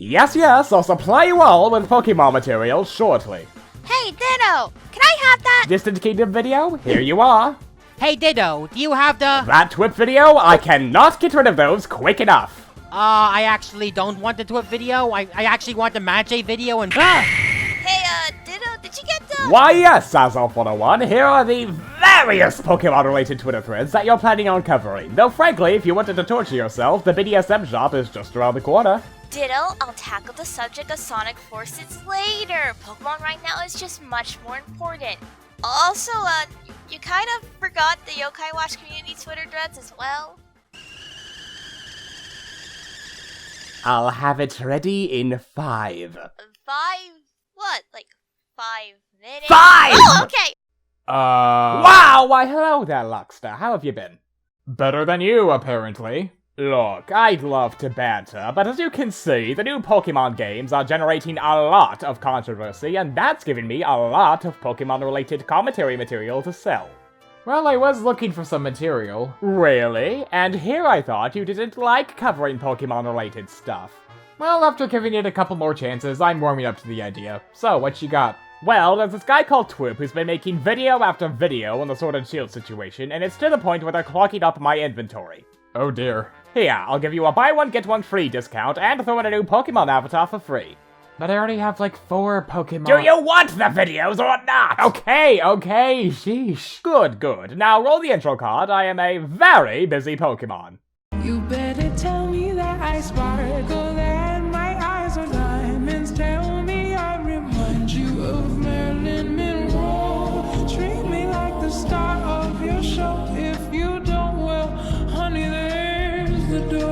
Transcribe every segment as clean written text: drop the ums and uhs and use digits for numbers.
Yes, I'll supply you all with Pokemon materials shortly. Hey, Ditto! Can I have that? Distant Kingdom video? Here you are. Hey Ditto, do you have the... That TWIP video? I cannot get rid of those quick enough. I actually don't want the TWIP video. I actually want the Magic video and... Hey, Ditto, did you get the... Why yes, Azov101, here are the various Pokemon-related Twitter threads that you're planning on covering. Though frankly, if you wanted to torture yourself, the BDSM shop is just around the corner. Ditto, I'll tackle the subject of Sonic Forces later. Pokemon right now is just much more important. Also, you kind of forgot the Yokai Watch community Twitter threads as well. I'll have it ready in 5. 5? What? Like 5 minutes? 5! Oh, okay! Wow! Why hello there, Luckster. How have you been? Better than you, apparently. Look, I'd love to banter, but as you can see, the new Pokemon games are generating a lot of controversy, and that's giving me a lot of Pokemon-related commentary material to sell. Well, I was looking for some material. Really? And here I thought you didn't like covering Pokemon-related stuff. Well, after giving it a couple more chances, I'm warming up to the idea. So, what you got? Well, there's this guy called TWIP who's been making video after video on the Sword and Shield situation, and it's to the point where they're clogging up my inventory. Oh dear. Here, I'll give you a buy one get one free discount and throw in a new Pokemon avatar for free. But I already have like 4 Pokemon. Do you want the videos or not? Okay, sheesh. Good. Now roll the intro card. I am a very busy Pokemon. You better tell me that I sparkle and my eyes are diamonds. Tell me I remind you of Marilyn Monroe. Treat me like the star of your show. If you don't, well, honey, there's the door.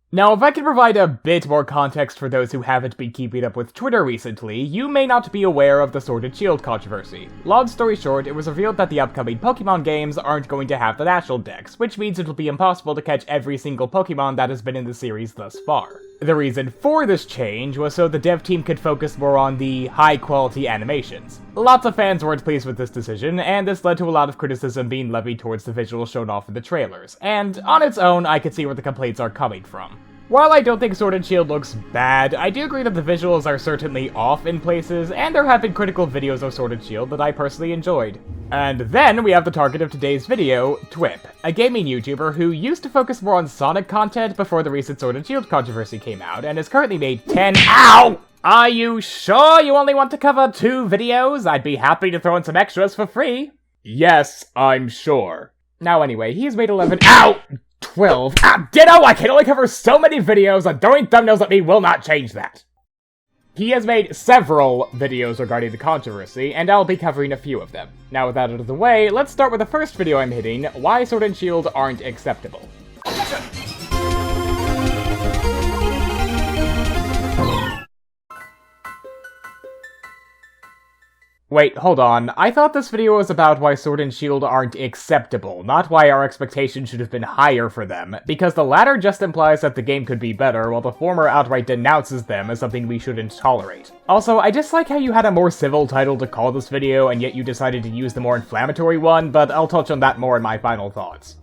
Now, if I can provide a bit more context for those who haven't been keeping up with Twitter recently, you may not be aware of the Sword and Shield controversy. Long story short, it was revealed that the upcoming Pokemon games aren't going to have the natural dex, which means it'll be impossible to catch every single Pokemon that has been in the series thus far. The reason for this change was so the dev team could focus more on the high-quality animations. Lots of fans weren't pleased with this decision, and this led to a lot of criticism being levied towards the visuals shown off in the trailers, and on its own, I could see where the complaints are coming from. While I don't think Sword and Shield looks bad, I do agree that the visuals are certainly off in places, and there have been critical videos of Sword and Shield that I personally enjoyed. And then we have the target of today's video, TWIP, a gaming YouTuber who used to focus more on Sonic content before the recent Sword and Shield controversy came out, and has currently made 10— OW! Are you sure you only want to cover 2 videos? I'd be happy to throw in some extras for free. Yes, I'm sure. Now anyway, he's made 11— OW! 12. Ditto! I can only cover so many videos, and throwing thumbnails at me will not change that. He has made several videos regarding the controversy, and I'll be covering a few of them. Now with that out of the way, let's start with the first video I'm hitting, why Sword and Shield aren't acceptable. Wait, hold on. I thought this video was about why Sword and Shield aren't acceptable, not why our expectations should have been higher for them, because the latter just implies that the game could be better, while the former outright denounces them as something we shouldn't tolerate. Also, I dislike how you had a more civil title to call this video, and yet you decided to use the more inflammatory one, but I'll touch on that more in my final thoughts.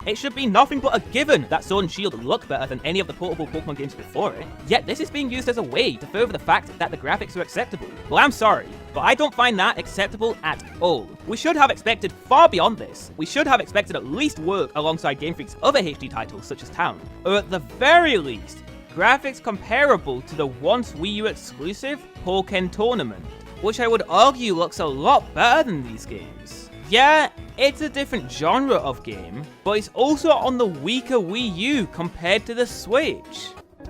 It should be nothing but a given that Sword and Shield look better than any of the portable Pokemon games before it, yet this is being used as a way to further the fact that the graphics are acceptable. Well, I'm sorry, but I don't find that acceptable at all. We should have expected far beyond this. We should have expected at least work alongside Game Freak's other HD titles such as Town, or at the very least, graphics comparable to the once Wii U exclusive Pokken Tournament, which I would argue looks a lot better than these games. Yeah, it's a different genre of game, but it's also on the weaker Wii U compared to the Switch.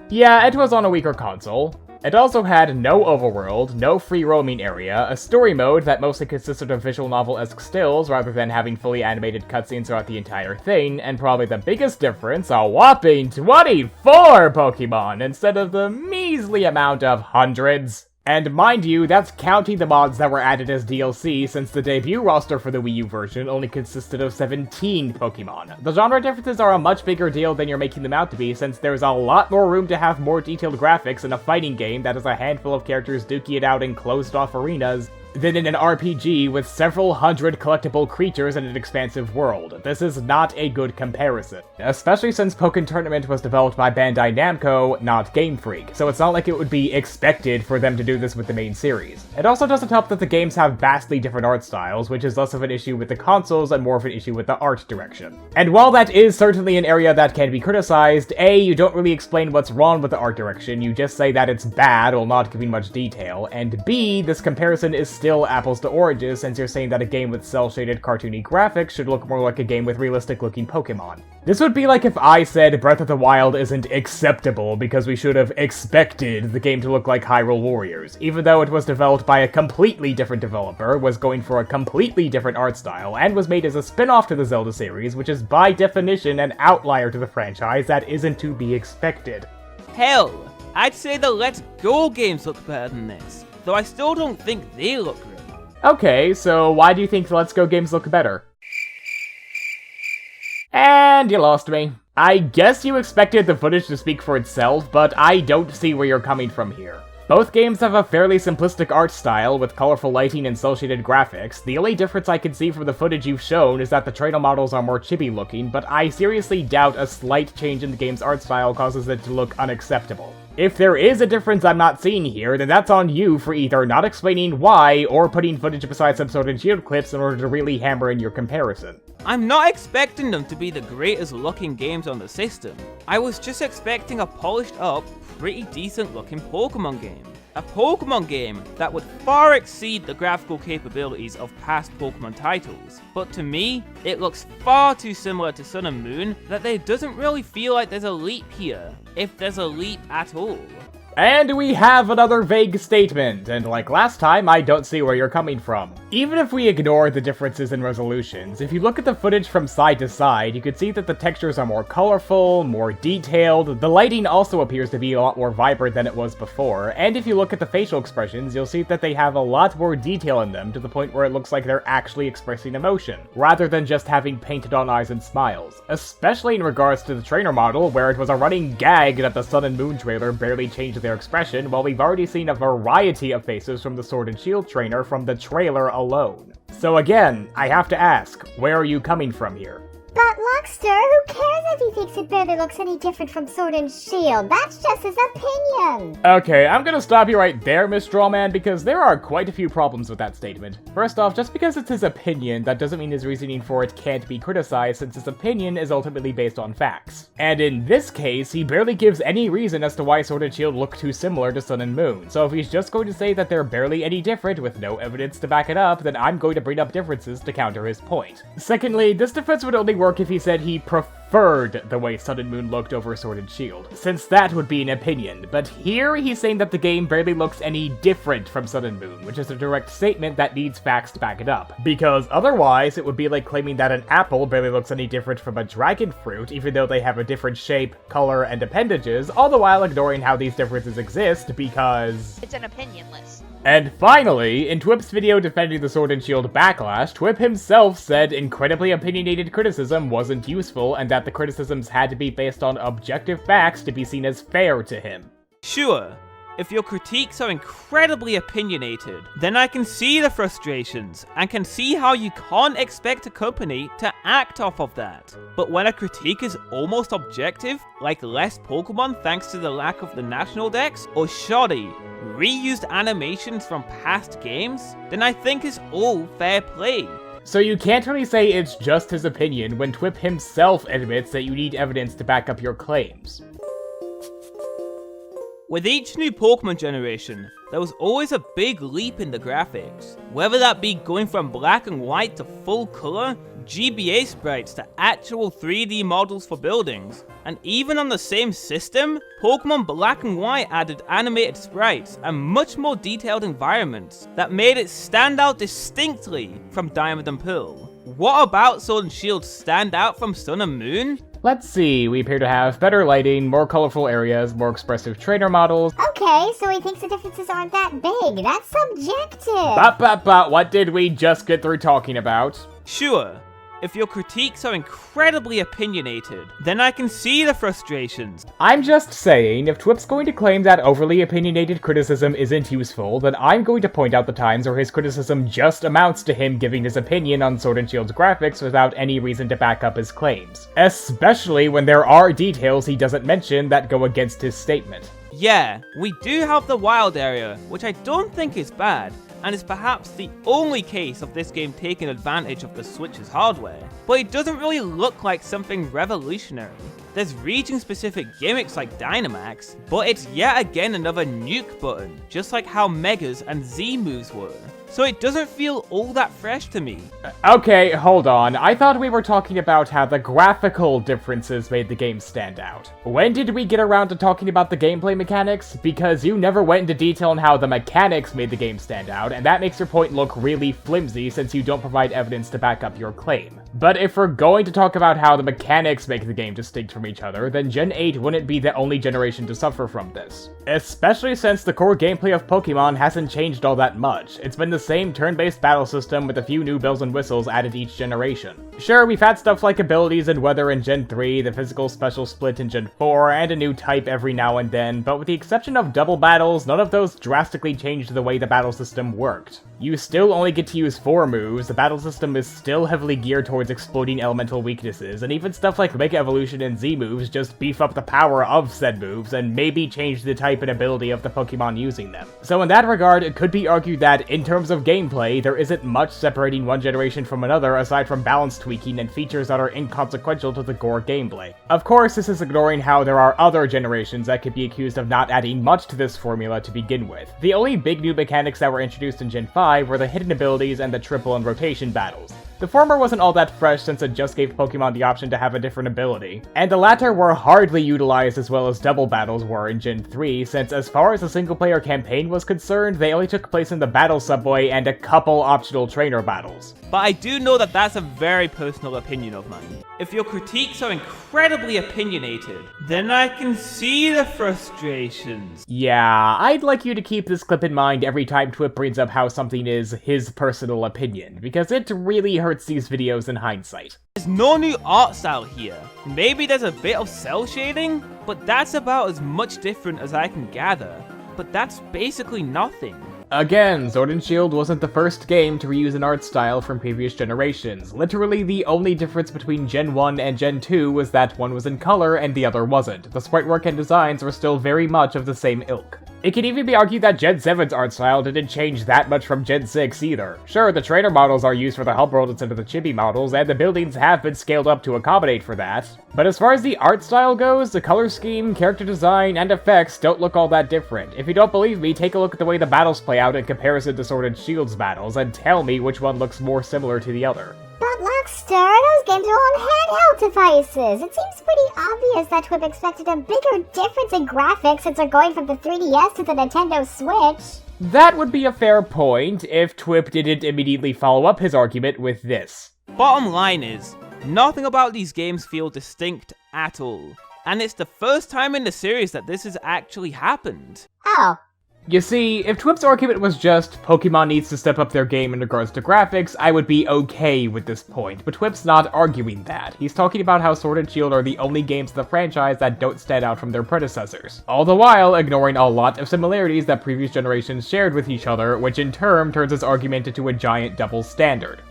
Yeah, it was on a weaker console. It also had no overworld, no free roaming area, a story mode that mostly consisted of visual novel-esque stills rather than having fully animated cutscenes throughout the entire thing, and probably the biggest difference, a whopping 24 Pokemon instead of the measly amount of hundreds. And mind you, that's counting the mods that were added as DLC, since the debut roster for the Wii U version only consisted of 17 Pokemon. The genre differences are a much bigger deal than you're making them out to be, since there's a lot more room to have more detailed graphics in a fighting game that has a handful of characters duking it out in closed-off arenas than in an RPG with several hundred collectible creatures in an expansive world. This is not a good comparison, especially since Pokken Tournament was developed by Bandai Namco, not Game Freak, so it's not like it would be expected for them to do this with the main series. It also doesn't help that the games have vastly different art styles, which is less of an issue with the consoles and more of an issue with the art direction. And while that is certainly an area that can be criticized, A, you don't really explain what's wrong with the art direction, you just say that it's bad while not giving much detail, and B, this comparison is still apples to oranges since you're saying that a game with cel-shaded cartoony graphics should look more like a game with realistic-looking Pokemon. This would be like if I said Breath of the Wild isn't acceptable because we should have expected the game to look like Hyrule Warriors, even though it was developed by a completely different developer, was going for a completely different art style, and was made as a spin-off to the Zelda series, which is by definition an outlier to the franchise that isn't to be expected. Hell, I'd say the Let's Go games look better than this, though I still don't think they look great. Okay, so why do you think the Let's Go games look better? And you lost me. I guess you expected the footage to speak for itself, but I don't see where you're coming from here. Both games have a fairly simplistic art style with colorful lighting and cel-shaded graphics. The only difference I can see from the footage you've shown is that the trainer models are more chibi looking, but I seriously doubt a slight change in the game's art style causes it to look unacceptable. If there is a difference I'm not seeing here, then that's on you for either not explaining why or putting footage beside some Sword and Shield clips in order to really hammer in your comparison. I'm not expecting them to be the greatest looking games on the system. I was just expecting a polished up, pretty decent looking Pokemon game. A Pokemon game that would far exceed the graphical capabilities of past Pokemon titles. But to me, it looks far too similar to Sun and Moon that there doesn't really feel like there's a leap here, if there's a leap at all. And we have another vague statement, and like last time, I don't see where you're coming from. Even if we ignore the differences in resolutions, if you look at the footage from side to side, you can see that the textures are more colorful, more detailed, the lighting also appears to be a lot more vibrant than it was before, and if you look at the facial expressions, you'll see that they have a lot more detail in them to the point where it looks like they're actually expressing emotion, rather than just having painted on eyes and smiles. Especially in regards to the trainer model, where it was a running gag that the Sun and Moon trailer barely changed their expression, while we've already seen a variety of faces from the Sword and Shield trainer from the trailer alone. So again, I have to ask, where are you coming from here? But Luckster, who cares if he thinks it barely looks any different from Sword and Shield? That's just his opinion. Okay, I'm gonna stop you right there, Miss Strawman, because there are quite a few problems with that statement. First off, just because it's his opinion, that doesn't mean his reasoning for it can't be criticized, since his opinion is ultimately based on facts. And in this case, he barely gives any reason as to why Sword and Shield look too similar to Sun and Moon, so if he's just going to say that they're barely any different with no evidence to back it up, then I'm going to bring up differences to counter his point. Secondly, this difference would only work if he said he preferred the way Sun and Moon looked over Sword and Shield, since that would be an opinion, but here he's saying that the game barely looks any different from Sun and Moon, which is a direct statement that needs facts to back it up, because otherwise it would be like claiming that an apple barely looks any different from a dragon fruit, even though they have a different shape, color, and appendages, all the while ignoring how these differences exist because It's an opinion list. And finally, in TWIP's video defending the Sword and Shield backlash, TWIP himself said incredibly opinionated criticism wasn't useful and that the criticisms had to be based on objective facts to be seen as fair to him. Sure, if your critiques are incredibly opinionated, then I can see the frustrations, and can see how you can't expect a company to act off of that. But when a critique is almost objective, like less Pokemon thanks to the lack of the national dex, or shoddy, reused animations from past games, then I think it's all fair play. So you can't really say it's just his opinion when TWIP himself admits that you need evidence to back up your claims. With each new Pokemon generation, there was always a big leap in the graphics. Whether that be going from black and white to full color, GBA sprites to actual 3D models for buildings, and even on the same system, Pokemon Black and White added animated sprites and much more detailed environments that made it stand out distinctly from Diamond and Pearl. What about Sword and Shield stand out from Sun and Moon? Let's see, we appear to have better lighting, more colorful areas, more expressive trainer models. Okay, so he thinks the differences aren't that big. That's subjective. What did we just get through talking about? Sure, If your critiques are incredibly opinionated, then I can see the frustrations. I'm just saying, if TWIP's going to claim that overly opinionated criticism isn't useful, then I'm going to point out the times where his criticism just amounts to him giving his opinion on Sword and Shield's graphics without any reason to back up his claims. Especially when there are details he doesn't mention that go against his statement. Yeah, we do have the wild area, which I don't think is bad, and is perhaps the only case of this game taking advantage of the Switch's hardware, but it doesn't really look like something revolutionary. There's region-specific gimmicks like Dynamax, but it's yet again another nuke button, just like how Megas and Z moves were. So it doesn't feel all that fresh to me. Okay, hold on. I thought we were talking about how the graphical differences made the game stand out. When did we get around to talking about the gameplay mechanics? Because you never went into detail on how the mechanics made the game stand out, and that makes your point look really flimsy since you don't provide evidence to back up your claim. But if we're going to talk about how the mechanics make the game distinct from each other, then Gen 8 wouldn't be the only generation to suffer from this. Especially since the core gameplay of Pokemon hasn't changed all that much. It's been the same turn-based battle system with a few new bells and whistles added each generation. Sure, we've had stuff like abilities and weather in Gen 3, the physical special split in Gen 4, and a new type every now and then, but with the exception of double battles, none of those drastically changed the way the battle system worked. You still only get to use 4 moves, the battle system is still heavily geared towards exploiting elemental weaknesses, and even stuff like Mega Evolution and Z moves just beef up the power of said moves and maybe change the type and ability of the Pokemon using them. So in that regard, it could be argued that, in terms of gameplay, there isn't much separating one generation from another aside from balance tweaking and features that are inconsequential to the core gameplay. Of course, this is ignoring how there are other generations that could be accused of not adding much to this formula to begin with. The only big new mechanics that were introduced in Gen 5 were the hidden abilities and the triple and rotation battles. The former wasn't all that fresh since it just gave Pokemon the option to have a different ability, and the latter were hardly utilized as well as double battles were in Gen 3, since as far as the single-player campaign was concerned, they only took place in the battle subway and a couple optional trainer battles. But I do know that that's a very personal opinion of mine. If your critiques are incredibly opinionated, then I can see the frustrations. Yeah, I'd like you to keep this clip in mind every time TWIP brings up how something is his personal opinion, because it really hurts these videos in hindsight. There's no new art style here. Maybe there's a bit of cell shading, but that's about as much different as I can gather. But that's basically nothing. Again, Sword and Shield wasn't the first game to reuse an art style from previous generations. Literally the only difference between Gen 1 and Gen 2 was that one was in color and the other wasn't. The sprite work and designs were still very much of the same ilk. It can even be argued that Gen 7's art style didn't change that much from Gen 6 either. Sure, the trainer models are used for the hub world instead of the chibi models, and the buildings have been scaled up to accommodate for that. But as far as the art style goes, the color scheme, character design, and effects don't look all that different. If you don't believe me, take a look at the way the battles play out in comparison to Sword and Shield's battles, and tell me which one looks more similar to the other. But Luckster, those games are on handheld devices. It seems pretty obvious that TWIP expected a bigger difference in graphics since they're going from the 3DS to the Nintendo Switch. That would be a fair point if TWIP didn't immediately follow up his argument with this. Bottom line is, nothing about these games feel distinct at all. And it's the first time in the series that this has actually happened. Oh. You see, if TWIP's argument was just, Pokemon needs to step up their game in regards to graphics, I would be okay with this point, but TWIP's not arguing that. He's talking about how Sword and Shield are the only games in the franchise that don't stand out from their predecessors, all the while ignoring a lot of similarities that previous generations shared with each other, which in turn turns his argument into a giant double standard.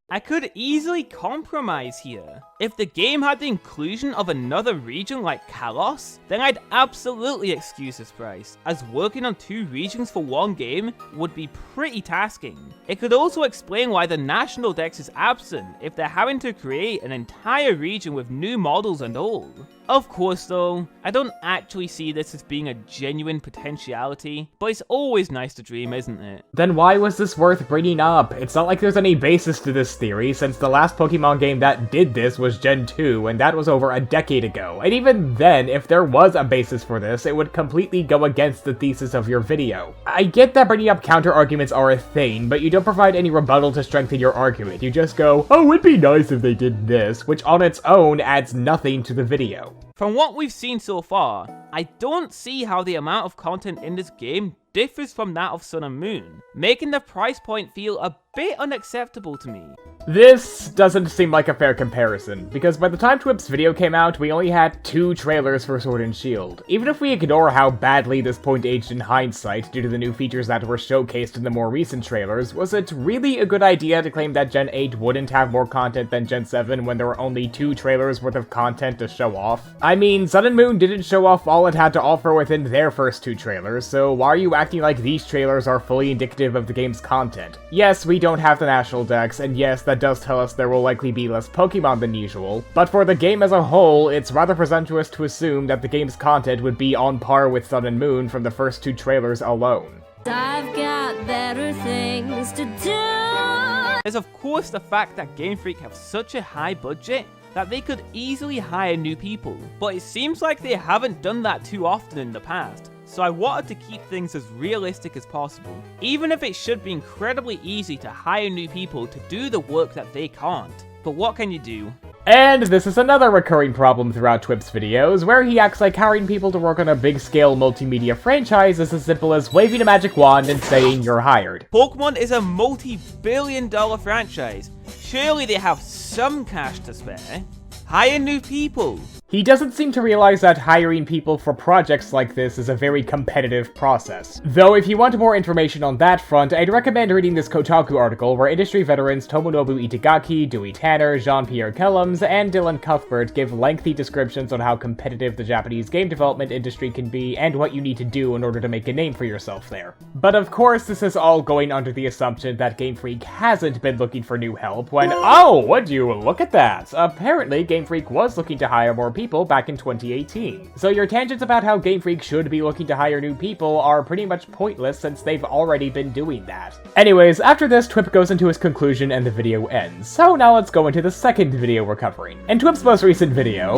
I could easily compromise here. If the game had the inclusion of another region like Kalos, then I'd absolutely excuse this price, as working on 2 regions for one game would be pretty tasking. It could also explain why the national dex is absent if they're having to create an entire region with new models and all. Of course though, I don't actually see this as being a genuine potentiality, but it's always nice to dream, isn't it? Then why was this worth bringing up? It's not like there's any basis to this theory, since the last Pokemon game that did this was Gen 2, and that was over a decade ago. And even then, if there was a basis for this, it would completely go against the thesis of your video. I get that bringing up counter-arguments are a thing, but you don't provide any rebuttal to strengthen your argument. You just go, oh, it'd be nice if they did this, which on its own adds nothing to the video. From what we've seen so far, I don't see how the amount of content in this game differs from that of Sun and Moon, making the price point feel a bit unacceptable to me. This doesn't seem like a fair comparison, because by the time TWIP's video came out, we only had 2 trailers for Sword and Shield. Even if we ignore how badly this point aged in hindsight due to the new features that were showcased in the more recent trailers, was it really a good idea to claim that Gen 8 wouldn't have more content than Gen 7 when there were only 2 trailers worth of content to show off? I mean, Sun and Moon didn't show off all it had to offer within their first 2 trailers, so why are you acting like these trailers are fully indicative of the game's content? Yes, we don't have the national dex, and yes, that does tell us there will likely be less Pokemon than usual, but for the game as a whole, it's rather presumptuous to assume that the game's content would be on par with Sun and Moon from the first 2 trailers alone. I've got better things to do. There's of course the fact that Game Freak have such a high budget that they could easily hire new people, but it seems like they haven't done that too often in the past. So I wanted to keep things as realistic as possible, even if it should be incredibly easy to hire new people to do the work that they can't. But what can you do? And this is another recurring problem throughout TWIP's videos, where he acts like hiring people to work on a big-scale multimedia franchise is as simple as waving a magic wand and saying you're hired. Pokemon is a multi-billion-dollar franchise. Surely they have some cash to spare. Hire new people. He doesn't seem to realize that hiring people for projects like this is a very competitive process. Though if you want more information on that front, I'd recommend reading this Kotaku article where industry veterans Tomonobu Itagaki, Dewey Tanner, Jean-Pierre Kellums, and Dylan Cuthbert give lengthy descriptions on how competitive the Japanese game development industry can be and what you need to do in order to make a name for yourself there. But of course, this is all going under the assumption that Game Freak hasn't been looking for new help when— oh, would you look at that! Apparently, Game Freak was looking to hire more people back in 2018. So your tangents about how Game Freak should be looking to hire new people are pretty much pointless since they've already been doing that. Anyways, after this, TWIP goes into his conclusion and the video ends. So now let's go into the second video we're covering. In TWIP's most recent video—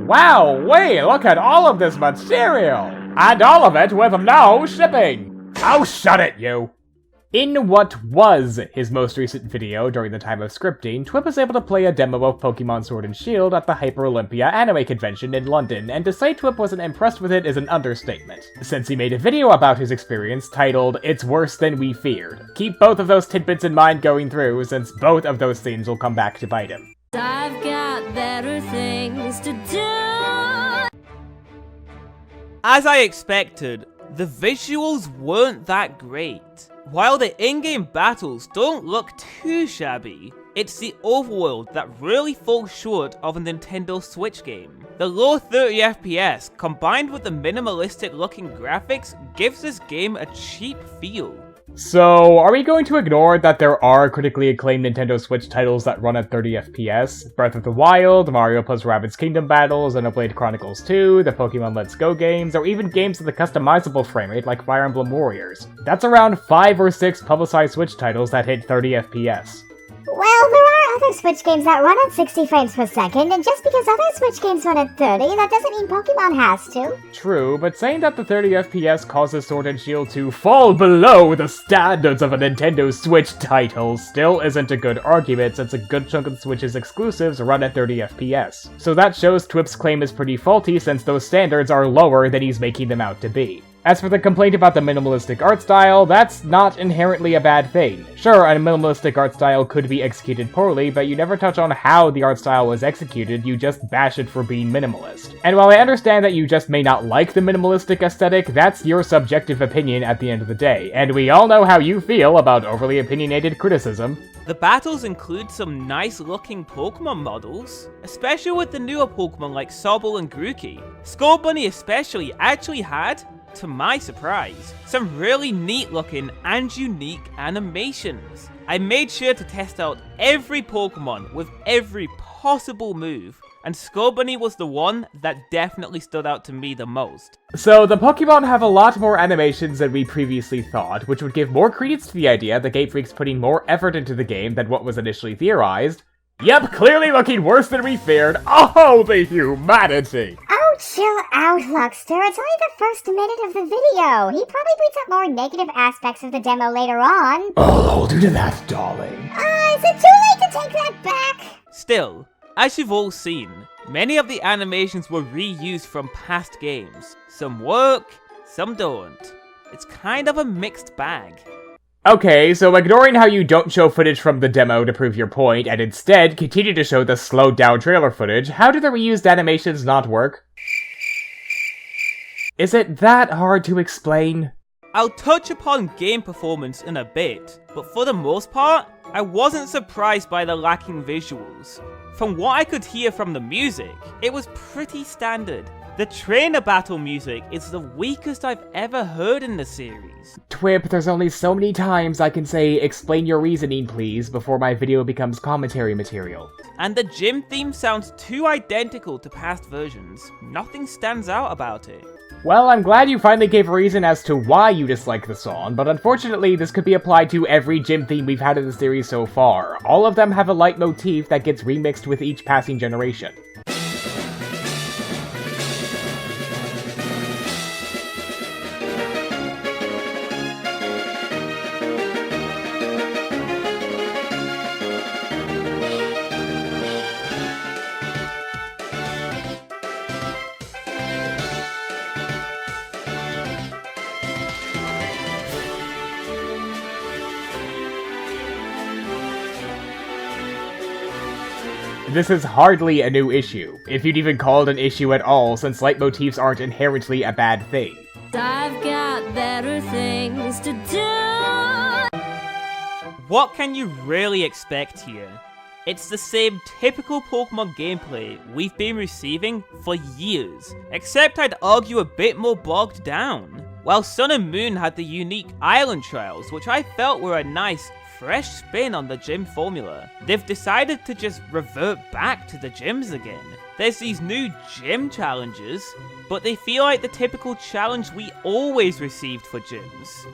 wow, wait, look at all of this material! And all of it with no shipping! Oh, shut it, you! In what was his most recent video during the time of scripting, TWIP was able to play a demo of Pokemon Sword and Shield at the Hyper Olympia anime convention in London, and to say TWIP wasn't impressed with it is an understatement, since he made a video about his experience titled, "It's Worse Than We Feared." Keep both of those tidbits in mind going through, since both of those things will come back to bite him. I've got better things to do. As I expected, the visuals weren't that great. While the in-game battles don't look too shabby, it's the overworld that really falls short of a Nintendo Switch game. The low 30 FPS combined with the minimalistic looking graphics gives this game a cheap feel. So, are we going to ignore that there are critically acclaimed Nintendo Switch titles that run at 30 FPS? Breath of the Wild, Mario + Rabbids Kingdom Battle, Xenoblade Chronicles 2, the Pokemon Let's Go games, or even games with a customizable framerate like Fire Emblem Warriors. That's around 5 or 6 publicized Switch titles that hit 30 FPS. Well, there are other Switch games that run at 60 frames per second, and just because other Switch games run at 30, that doesn't mean Pokemon has to. True, but saying that the 30 FPS causes Sword and Shield to fall below the standards of a Nintendo Switch title still isn't a good argument, since a good chunk of Switch's exclusives run at 30 FPS. So that shows TWIP's claim is pretty faulty, since those standards are lower than he's making them out to be. As for the complaint about the minimalistic art style, that's not inherently a bad thing. Sure, a minimalistic art style could be executed poorly, but you never touch on how the art style was executed, you just bash it for being minimalist. And while I understand that you just may not like the minimalistic aesthetic, that's your subjective opinion at the end of the day, and we all know how you feel about overly opinionated criticism. The battles include some nice looking Pokemon models, especially with the newer Pokemon like Sobble and Grookey. Skull Bunny especially actually had, to my surprise, some really neat looking and unique animations. I made sure to test out every Pokemon with every possible move, and Skull Bunny was the one that definitely stood out to me the most. So the Pokemon have a lot more animations than we previously thought, which would give more credence to the idea that Game Freak's putting more effort into the game than what was initially theorized. Yep, clearly looking worse than we feared. Oh, the humanity! Oh, chill out, Luckster. It's only the first minute of the video. He probably brings up more negative aspects of the demo later on. I'll hold you to that, darling. Is it too late to take that back? Still, As you've all seen, many of the animations were reused from past games. Some work, some don't. It's kind of a mixed bag. Okay, so ignoring how you don't show footage from the demo to prove your point, and instead continue to show the slowed down trailer footage, how do the reused animations not work? Is it that hard to explain? I'll touch upon game performance in a bit, but for the most part, I wasn't surprised by the lacking visuals. From what I could hear from the music, it was pretty standard. The trainer battle music is the weakest I've ever heard in the series. TWIP, there's only so many times I can say, explain your reasoning please, before my video becomes commentary material. And the gym theme sounds too identical to past versions. Nothing stands out about it. Well, I'm glad you finally gave a reason as to why you dislike the song, but unfortunately this could be applied to every gym theme we've had in the series so far. All of them have a leitmotif that gets remixed with each passing generation. This is hardly a new issue, if you'd even call it an issue at all, since leitmotifs aren't inherently a bad thing. I've got better things to do. What can you really expect here? It's the same typical Pokemon gameplay we've been receiving for years, except I'd argue a bit more bogged down. While Sun and Moon had the unique island trials, which I felt were a nice, fresh spin on the gym formula, they've decided to just revert back to the gyms again. There's these new gym challenges, but they feel like the typical challenge we always received for gyms.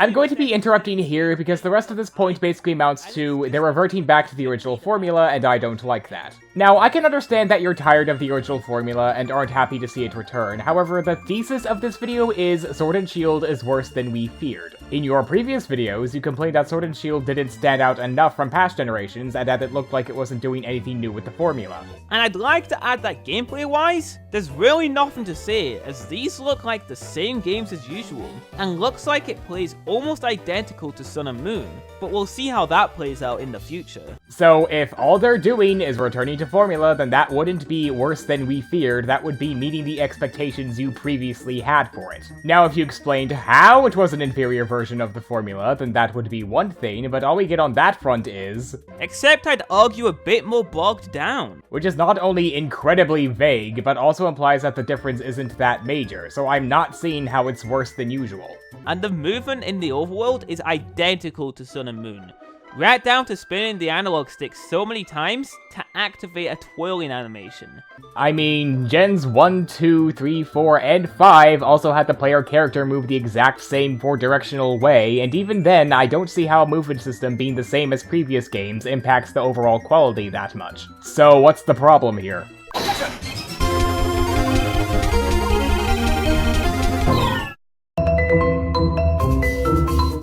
I'm going to be interrupting here because the rest of this point basically amounts to they're reverting back to the original formula, and I don't like that. Now, I can understand that you're tired of the original formula and aren't happy to see it return. However, the thesis of this video is Sword and Shield is worse than we feared. In your previous videos, you complained that Sword and Shield didn't stand out enough from past generations and that it looked like it wasn't doing anything new with the formula. And I'd like to add that gameplay-wise, there's really nothing to say, as these look like the same games as usual, and looks like it plays almost identical to Sun and Moon, but we'll see how that plays out in the future. So if all they're doing is returning to formula, then that wouldn't be worse than we feared, that would be meeting the expectations you previously had for it. Now if you explained how it was an inferior version of the formula, then that would be one thing, but all we get on that front is... Except I'd argue a bit more bogged down. Which is not only incredibly vague, but also implies that the difference isn't that major, so I'm not seeing how it's worse than usual. And the movement in the overworld is identical to Sun and Moon, right down to spinning the analog stick so many times to activate a twirling animation. I mean, Gens 1, 2, 3, 4, and 5 also had the player character move the exact same 4-directional way, and even then, I don't see how a movement system being the same as previous games impacts the overall quality that much. So what's the problem here?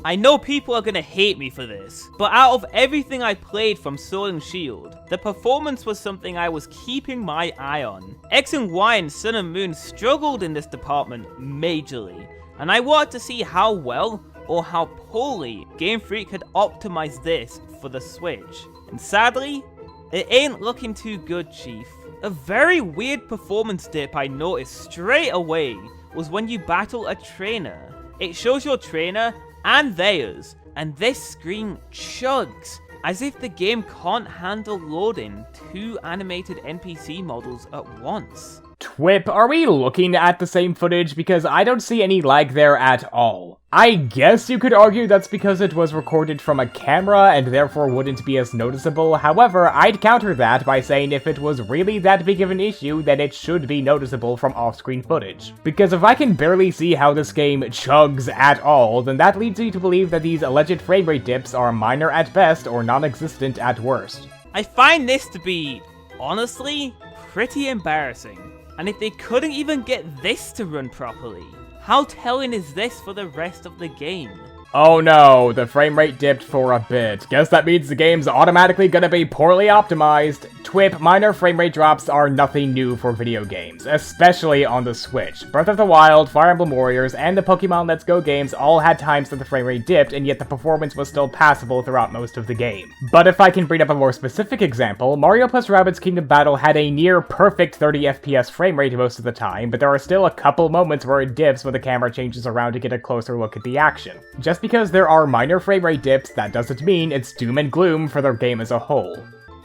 I know people are gonna hate me for this, but out of everything I played from Sword and Shield, the performance was something I was keeping my eye on. X and Y and Sun and Moon struggled in this department majorly, and I wanted to see how well or how poorly Game Freak had optimized this for the Switch. And sadly, it ain't looking too good, Chief. A very weird performance dip I noticed straight away was when you battle a trainer. It shows your trainer and theirs, and this screen chugs, as if the game can't handle loading 2 animated NPC models at once. TWIP, are we looking at the same footage? Because I don't see any lag there at all. I guess you could argue that's because it was recorded from a camera and therefore wouldn't be as noticeable. However, I'd counter that by saying if it was really that big of an issue, then it should be noticeable from off-screen footage. Because if I can barely see how this game chugs at all, then that leads me to believe that these alleged frame rate dips are minor at best or non-existent at worst. I find this to be, honestly, pretty embarrassing. And if they couldn't even get this to run properly, how telling is this for the rest of the game? Oh no, the frame rate dipped for a bit. Guess that means the game's automatically gonna be poorly optimized. TWIP, minor frame rate drops are nothing new for video games, especially on the Switch. Breath of the Wild, Fire Emblem Warriors, and the Pokemon Let's Go games all had times that the frame rate dipped, and yet the performance was still passable throughout most of the game. But if I can bring up a more specific example, Mario + Rabbids Kingdom Battle had a near perfect 30 FPS frame rate most of the time, but there are still a couple moments where it dips when the camera changes around to get a closer look at the action. Just because there are minor frame rate dips, that doesn't mean it's doom and gloom for the game as a whole.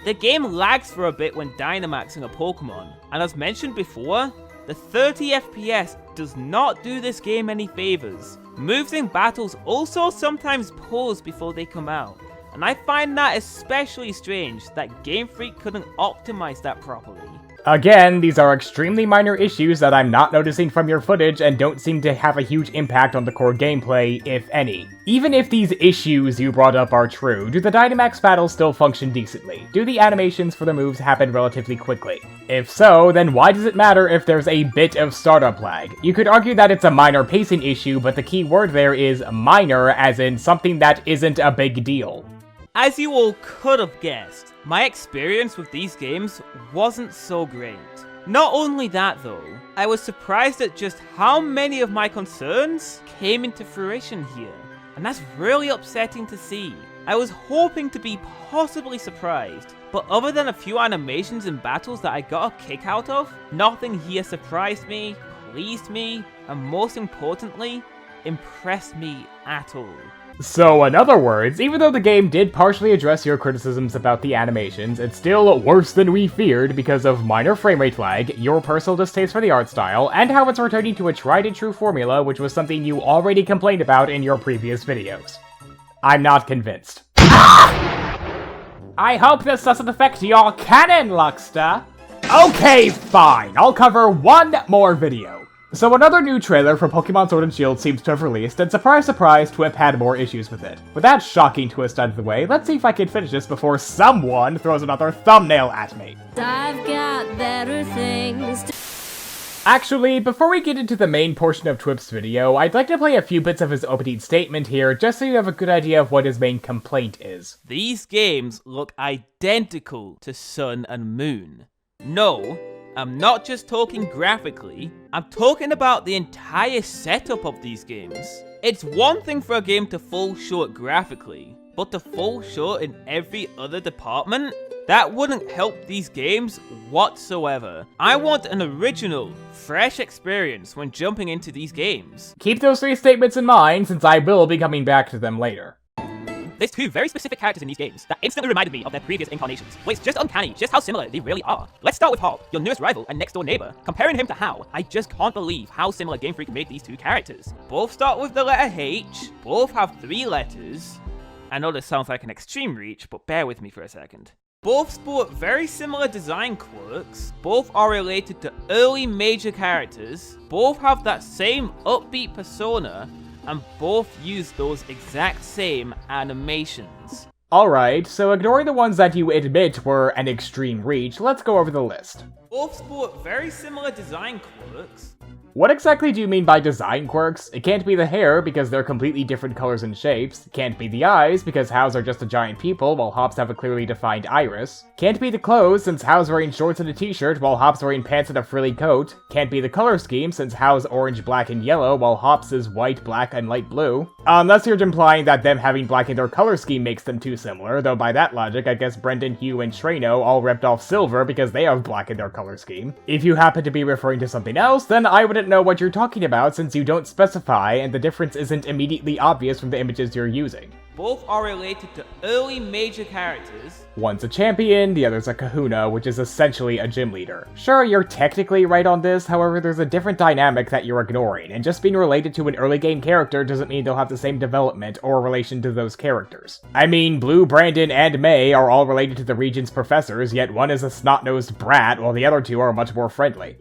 The game lags for a bit when Dynamaxing a Pokemon, and as mentioned before, the 30 FPS does not do this game any favors. Moves in battles also sometimes pause before they come out, and I find that especially strange that Game Freak couldn't optimize that properly. Again, these are extremely minor issues that I'm not noticing from your footage and don't seem to have a huge impact on the core gameplay, if any. Even if these issues you brought up are true, do the Dynamax battles still function decently? Do the animations for the moves happen relatively quickly? If so, then why does it matter if there's a bit of startup lag? You could argue that it's a minor pacing issue, but the key word there is minor, as in something that isn't a big deal. As you all could have guessed, my experience with these games wasn't so great. Not only that though, I was surprised at just how many of my concerns came into fruition here, and that's really upsetting to see. I was hoping to be possibly surprised, but other than a few animations and battles that I got a kick out of, nothing here surprised me, pleased me, and most importantly, impressed me at all. So, in other words, even though the game did partially address your criticisms about the animations, it's still worse than we feared because of minor frame rate lag, your personal distaste for the art style, and how it's returning to a tried and true formula, which was something you already complained about in your previous videos. I'm not convinced. I hope this doesn't affect your canon, Luckster. Okay, fine, I'll cover one more video. So another new trailer for Pokemon Sword and Shield seems to have released, and surprise surprise, TWIP had more issues with it. With that shocking twist out of the way, let's see if I can finish this before someone throws another thumbnail at me. I've got better things to... Actually, before we get into the main portion of TWIP's video, I'd like to play a few bits of his opening statement here, just so you have a good idea of what his main complaint is. These games look identical to Sun and Moon. No, I'm not just talking graphically, I'm talking about the entire setup of these games. It's one thing for a game to fall short graphically, but to fall short in every other department? That wouldn't help these games whatsoever. I want an original, fresh experience when jumping into these games. Keep those three statements in mind, since I will be coming back to them later. There's two very specific characters in these games that instantly reminded me of their previous incarnations. Well, it's just uncanny just how similar they really are. Let's start with Hop, your newest rival and next door neighbor. Comparing him to Hao, I just can't believe how similar Game Freak made these two characters. Both start with the letter H, both have 3 letters. I know this sounds like an extreme reach, but bear with me for a second. Both sport very similar design quirks, both are related to early major characters, both have that same upbeat persona, and both use those exact same animations. Alright, so ignoring the ones that you admit were an extreme reach, let's go over the list. Both sport very similar design quirks. What exactly do you mean by design quirks? It can't be the hair, because they're completely different colors and shapes. Can't be the eyes, because Hao's are just a giant pupil, while Hop's have a clearly defined iris. Can't be the clothes, since Hao's wearing shorts and a t-shirt, while Hop's wearing pants and a frilly coat. Can't be the color scheme, since Hao's orange, black, and yellow, while Hop's is white, black, and light blue. Unless you're implying that them having black in their color scheme makes them too similar, though by that logic, I guess Brendan, Hugh, and Treno all ripped off Silver because they have black in their color scheme. If you happen to be referring to something else, then I wouldn't know what you're talking about since you don't specify and the difference isn't immediately obvious from the images you're using. Both are related to early major characters. One's a champion, the other's a kahuna, which is essentially a gym leader. Sure, you're technically right on this, however there's a different dynamic that you're ignoring, and just being related to an early game character doesn't mean they'll have the same development or relation to those characters. I mean, Blue, Brandon, and May are all related to the region's professors, yet one is a snot-nosed brat, while the other two are much more friendly.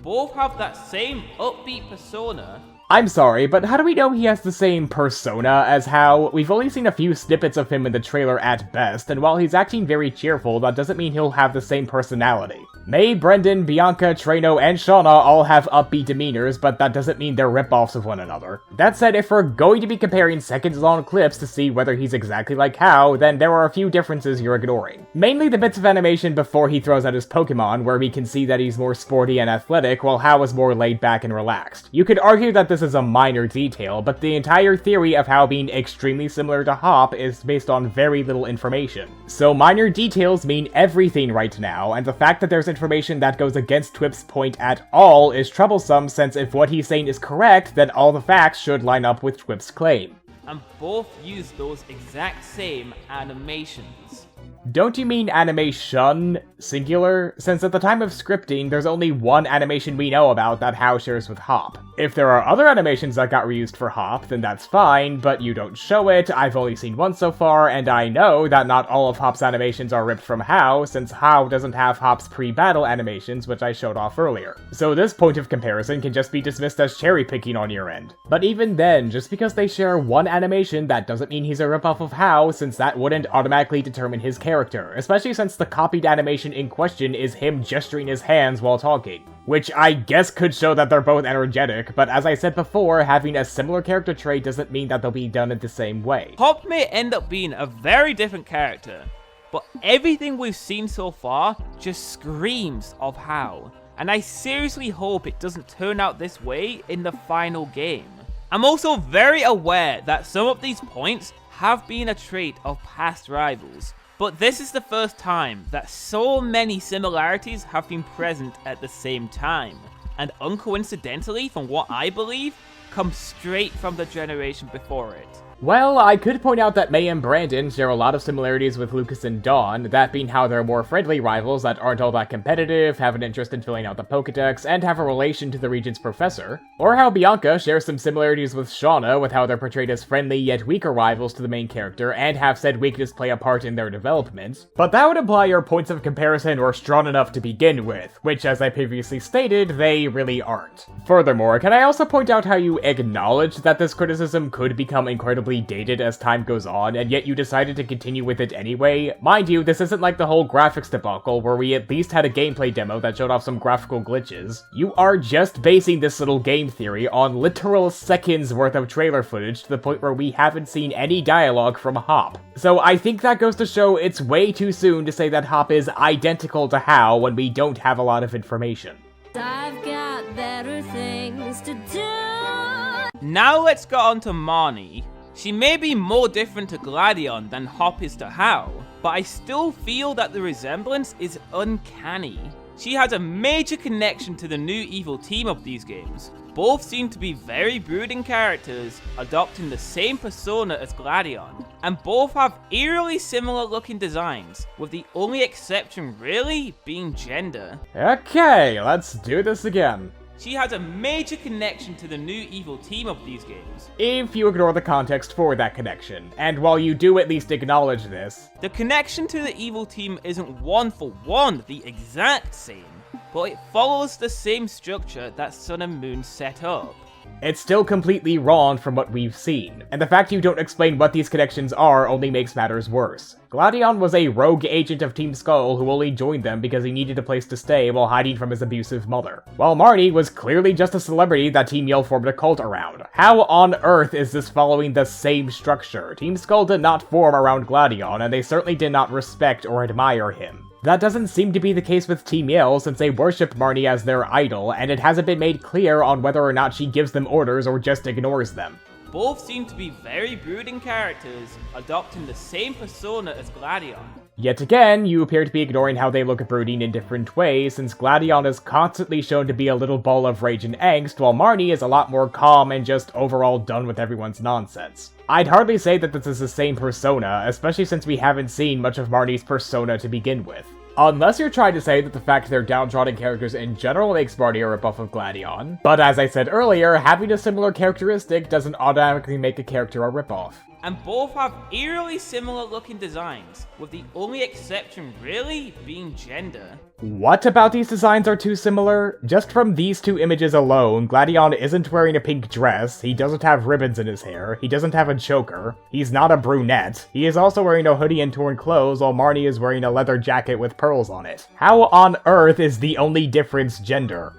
Both have that same upbeat persona. I'm sorry, but how do we know he has the same persona as Hao? We've only seen a few snippets of him in the trailer at best, and while he's acting very cheerful, that doesn't mean he'll have the same personality. Mei, Brendan, Bianca, Treno, and Shauna all have upbeat demeanors, but that doesn't mean they're ripoffs of one another. That said, if we're going to be comparing seconds-long clips to see whether he's exactly like Hao, then there are a few differences you're ignoring. Mainly the bits of animation before he throws out his Pokemon, where we can see that he's more sporty and athletic, while Hao is more laid back and relaxed. You could argue that this is a minor detail, but the entire theory of Hao being extremely similar to Hop is based on very little information. So minor details mean everything right now, and the fact that there's information that goes against TWIP's point at all is troublesome, since if what he's saying is correct, then all the facts should line up with TWIP's claim. And both use those exact same animations. Don't you mean animation, singular? Since at the time of scripting, there's only one animation we know about that Hao shares with Hop. If there are other animations that got reused for Hop, then that's fine, but you don't show it, I've only seen one so far, and I know that not all of Hop's animations are ripped from Hao, since Hao doesn't have Hop's pre-battle animations, which I showed off earlier. So this point of comparison can just be dismissed as cherry-picking on your end. But even then, just because they share one animation, that doesn't mean he's a ripoff of Hao, since that wouldn't automatically determine his character, especially since the copied animation in question is him gesturing his hands while talking. Which I guess could show that they're both energetic, but as I said before, having a similar character trait doesn't mean that they'll be done in the same way. Hop may end up being a very different character, but everything we've seen so far just screams of Hao, and I seriously hope it doesn't turn out this way in the final game. I'm also very aware that some of these points have been a trait of past rivals, but this is the first time that so many similarities have been present at the same time, and uncoincidentally, from what I believe, come straight from the generation before it. Well, I could point out that Mei and Brandon share a lot of similarities with Lucas and Dawn, that being how they're more friendly rivals that aren't all that competitive, have an interest in filling out the Pokedex, and have a relation to the region's professor. Or how Bianca shares some similarities with Shauna, with how they're portrayed as friendly yet weaker rivals to the main character, and have said weakness play a part in their development. But that would imply your points of comparison were strong enough to begin with, which, as I previously stated, they really aren't. Furthermore, can I also point out how you acknowledge that this criticism could become incredibly dated as time goes on, and yet you decided to continue with it anyway? Mind you, this isn't like the whole graphics debacle, where we at least had a gameplay demo that showed off some graphical glitches. You are just basing this little game theory on literal seconds worth of trailer footage to the point where we haven't seen any dialogue from Hop. So I think that goes to show it's way too soon to say that Hop is identical to Hao when we don't have a lot of information. I've got better things to do. Now let's get on to Marnie. She may be more different to Gladion than Hop is to Hao, but I still feel that the resemblance is uncanny. She has a major connection to the new evil team of these games. Both seem to be very brooding characters, adopting the same persona as Gladion, and both have eerily similar looking designs, with the only exception really being gender. Okay, let's do this again. She has a major connection to the new evil team of these games. If you ignore the context for that connection, and while you do at least acknowledge this, The connection to the evil team isn't one for one the exact same, but it follows the same structure that Sun and Moon set up. it's still completely wrong from what we've seen, and the fact you don't explain what these connections are only makes matters worse. Gladion was a rogue agent of Team Skull who only joined them because he needed a place to stay while hiding from his abusive mother, while Marnie was clearly just a celebrity that Team Yell formed a cult around. How on earth is this following the same structure? Team Skull did not form around Gladion, and they certainly did not respect or admire him. That doesn't seem to be the case with Team Yell, since they worship Marnie as their idol, and it hasn't been made clear on whether or not she gives them orders or just ignores them. Both seem to be very brooding characters, adopting the same persona as Gladion. Yet again, you appear to be ignoring how they look brooding in different ways, since Gladion is constantly shown to be a little ball of rage and angst, while Marnie is a lot more calm and just overall done with everyone's nonsense. I'd hardly say that this is the same persona, especially since we haven't seen much of Marnie's persona to begin with. Unless you're trying to say that the fact they're downtrodden characters in general makes Marnie a ripoff of Gladion. But as I said earlier, having a similar characteristic doesn't automatically make a character a ripoff. and both have eerily similar looking designs, with the only exception really being gender. What about these designs are too similar? Just from these two images alone, Gladion isn't wearing a pink dress, he doesn't have ribbons in his hair, he doesn't have a choker, he's not a brunette, he is also wearing a hoodie and torn clothes while Marnie is wearing a leather jacket with pearls on it. How on earth is the only difference gender?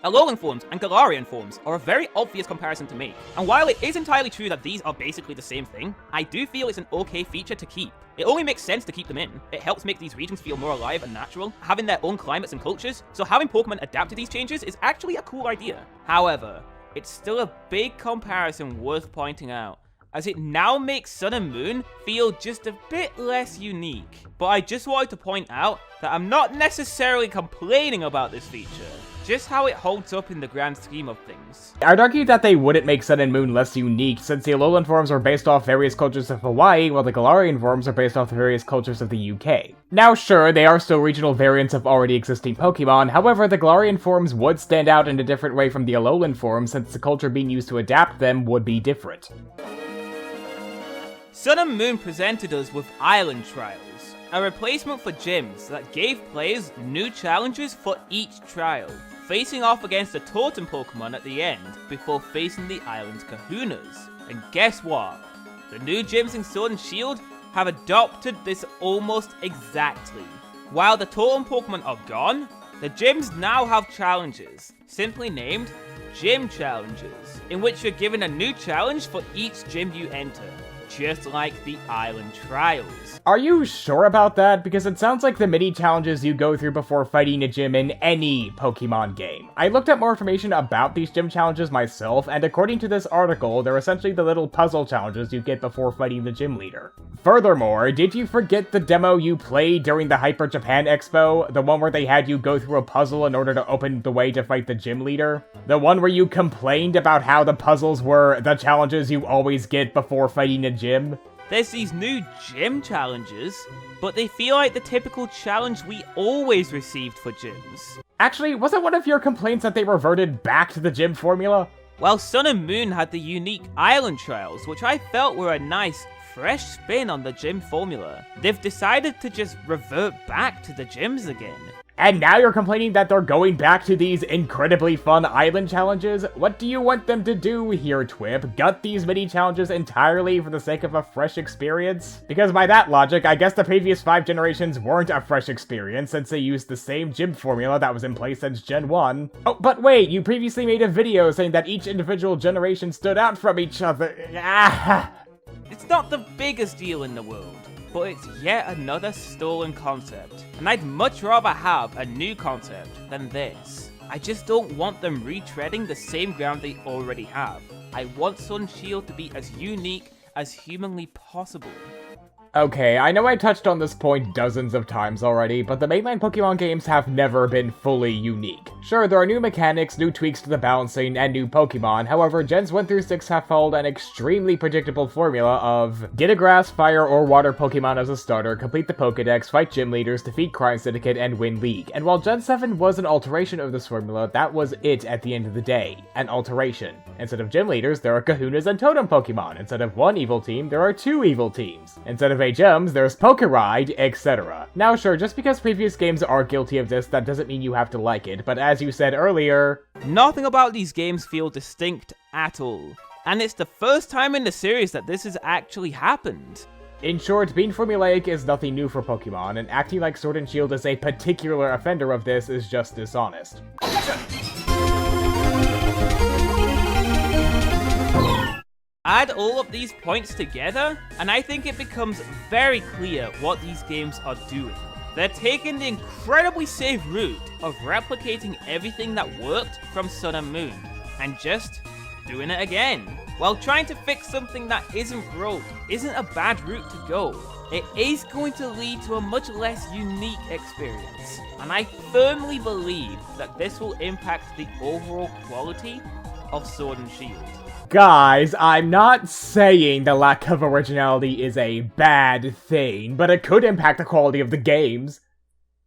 Alolan forms and Galarian forms are a very obvious comparison to make, and while it is entirely true that these are basically the same thing, I do feel it's an okay feature to keep. It only makes sense to keep them in. It helps make these regions feel more alive and natural, having their own climates and cultures, so having Pokemon adapt to these changes is actually a cool idea. However, it's still a big comparison worth pointing out, as it now makes Sun and Moon feel just a bit less unique. But I just wanted to point out that I'm not necessarily complaining about this feature, just how it holds up in the grand scheme of things. I'd argue that they wouldn't make Sun and Moon less unique, since the Alolan forms are based off various cultures of Hawaii, while the Galarian forms are based off the various cultures of the UK. Now sure, they are still regional variants of already existing Pokemon, however the Galarian forms would stand out in a different way from the Alolan forms, since the culture being used to adapt them would be different. Sun and Moon presented us with Island Trials, a replacement for gyms that gave players new challenges for each trial, facing off against a totem Pokemon at the end before facing the island's kahunas. And guess what? The new gyms in Sword and Shield have adopted this almost exactly. While the totem Pokemon are gone, the gyms now have challenges, simply named Gym Challenges, in which you're given a new challenge for each gym you enter, just like the Island Trials. Are you sure about that? Because it sounds like the mini-challenges you go through before fighting a gym in any Pokemon game. I looked up more information about these gym challenges myself, and according to this article, they're essentially the little puzzle challenges you get before fighting the gym leader. Furthermore, did you forget the demo you played during the Hyper Japan Expo? The one where they had you go through a puzzle in order to open the way to fight the gym leader? The one where you complained about how the puzzles were the challenges you always get before fighting a gym? There's these new gym challenges, but they feel like the typical challenge we always received for gyms. Actually, wasn't one of your complaints that they reverted back to the gym formula? While Sun and Moon had the unique Island Trials, which I felt were a nice, fresh spin on the gym formula, they've decided to just revert back to the gyms again. And now you're complaining that they're going back to these incredibly fun island challenges? What do you want them to do here, TWIP? Gut these mini-challenges entirely for the sake of a fresh experience? Because by that logic, I guess the previous 5 generations weren't a fresh experience since they used the same gym formula that was in place since Gen 1. Oh, but wait, you previously made a video saying that each individual generation stood out from each other. It's not the biggest deal in the world, but it's yet another stolen concept, and I'd much rather have a new concept than this. I just don't want them retreading the same ground they already have. I want Sun and Shield to be as unique as humanly possible. Okay, I know I touched on this point dozens of times already, but the mainline Pokemon games have never been fully unique. Sure, there are new mechanics, new tweaks to the balancing, and new Pokemon, however, Gens 1 through 6 have followed an extremely predictable formula of get a grass, fire, or water Pokemon as a starter, complete the Pokedex, fight gym leaders, defeat Crime Syndicate, and win League. And while Gen 7 was an alteration of this formula, that was it at the end of the day. An alteration. Instead of gym leaders, there are kahunas and totem Pokemon. Instead of one evil team, there are 2 evil teams. Instead of 8 gems, there's Pokeride, etc. Now sure, just because previous games are guilty of this, that doesn't mean you have to like it, but as you said earlier, nothing about these games feel distinct at all. And it's the first time in the series that this has actually happened. In short, being formulaic is nothing new for Pokemon, and acting like Sword and Shield is a particular offender of this is just dishonest. Add all of these points together, and I think it becomes very clear what these games are doing. They're taking the incredibly safe route of replicating everything that worked from Sun and Moon, and just doing it again. While trying to fix something that isn't broke isn't a bad route to go, it is going to lead to a much less unique experience. And I firmly believe that this will impact the overall quality of Sword and Shield. Guys, I'm not saying the lack of originality is a bad thing, but it could impact the quality of the games.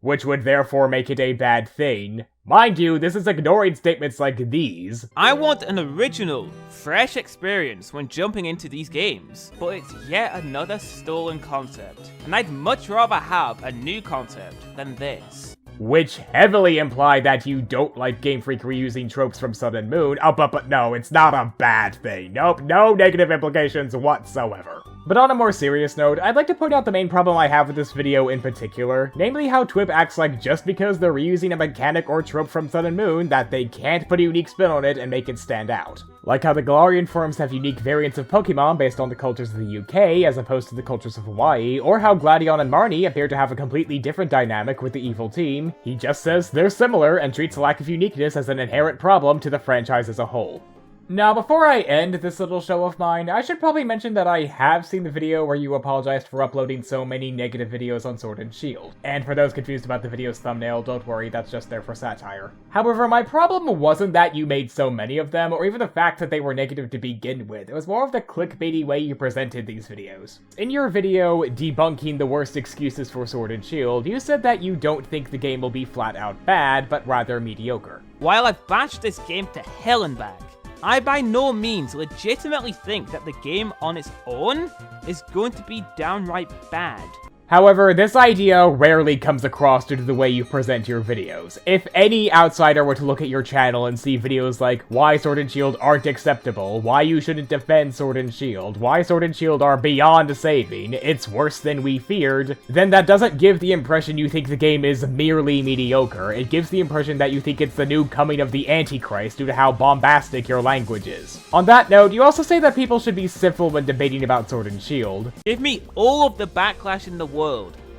which would therefore make it a bad thing. Mind you, this is ignoring statements like these. I want an original, fresh experience when jumping into these games, but it's yet another stolen concept, and I'd much rather have a new concept than this. Which heavily imply that you don't like Game Freak reusing tropes from Sun and Moon. Oh, but no, it's not a bad thing. Nope, no negative implications whatsoever. But on a more serious note, I'd like to point out the main problem I have with this video in particular, namely how TWIP acts like just because they're reusing a mechanic or trope from Sun and Moon, that they can't put a unique spin on it and make it stand out. Like how the Galarian forums have unique variants of Pokemon based on the cultures of the UK as opposed to the cultures of Hawaii, or how Gladion and Marnie appear to have a completely different dynamic with the evil team. He just says they're similar and treats the lack of uniqueness as an inherent problem to the franchise as a whole. Now, before I end this little show of mine, I should probably mention that I have seen the video where you apologized for uploading so many negative videos on Sword and Shield. And for those confused about the video's thumbnail, don't worry, that's just there for satire. However, my problem wasn't that you made so many of them, or even the fact that they were negative to begin with. It was more of the clickbaity way you presented these videos. In your video, debunking the worst excuses for Sword and Shield, you said that you don't think the game will be flat out bad, but rather mediocre. While I've bashed this game to hell and back, I by no means legitimately think that the game on its own is going to be downright bad. However, this idea rarely comes across due to the way you present your videos. If any outsider were to look at your channel and see videos like why Sword and Shield aren't acceptable, why you shouldn't defend Sword and Shield, why Sword and Shield are beyond saving, it's worse than we feared, then that doesn't give the impression you think the game is merely mediocre. It gives the impression that you think it's the new coming of the Antichrist due to how bombastic your language is. On that note, you also say that people should be civil when debating about Sword and Shield. Give me all of the backlash in the world.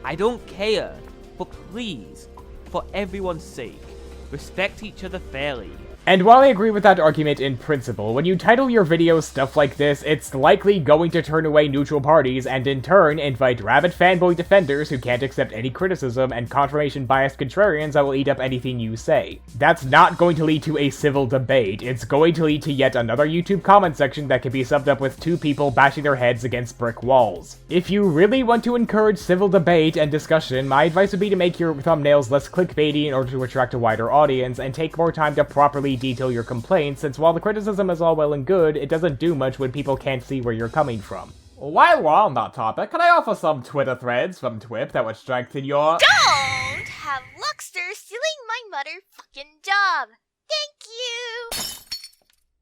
I don't care. But please, for everyone's sake, respect each other fairly. And while I agree with that argument in principle, when you title your videos stuff like this, it's likely going to turn away neutral parties and in turn invite rabid fanboy defenders who can't accept any criticism and confirmation-biased contrarians that will eat up anything you say. That's not going to lead to a civil debate, it's going to lead to yet another YouTube comment section that can be summed up with two people bashing their heads against brick walls. If you really want to encourage civil debate and discussion, my advice would be to make your thumbnails less clickbaity in order to attract a wider audience, and take more time to properly detail your complaints, since while the criticism is all well and good, it doesn't do much when people can't see where you're coming from. While we're on that topic, can I offer some Twitter threads from TWIP that would strengthen your— Don't have Luckster stealing my motherfucking job. Thank you.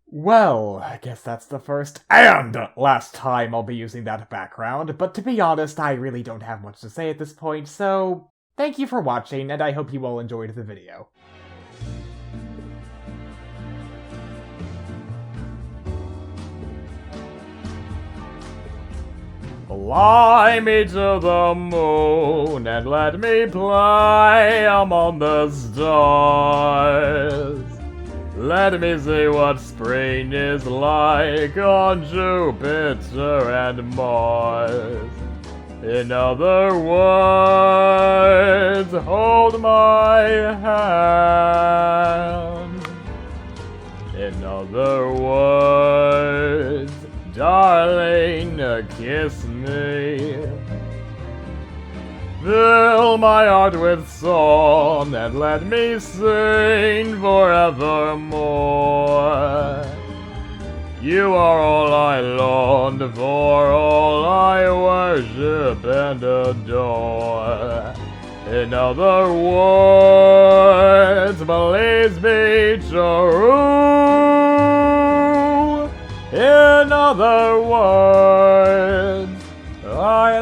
Well, I guess that's the first and last time I'll be using that background, but to be honest, I really don't have much to say at this point, so thank you for watching, and I hope you all enjoyed the video. Fly me to the moon and let me play among the stars. Let me see what spring is like on Jupiter and Mars. In other words, hold my hand. In other words, darling, kiss me. Fill my heart with song and let me sing forevermore. You are all I long for, all I worship and adore. In other words, please be true. In other words, I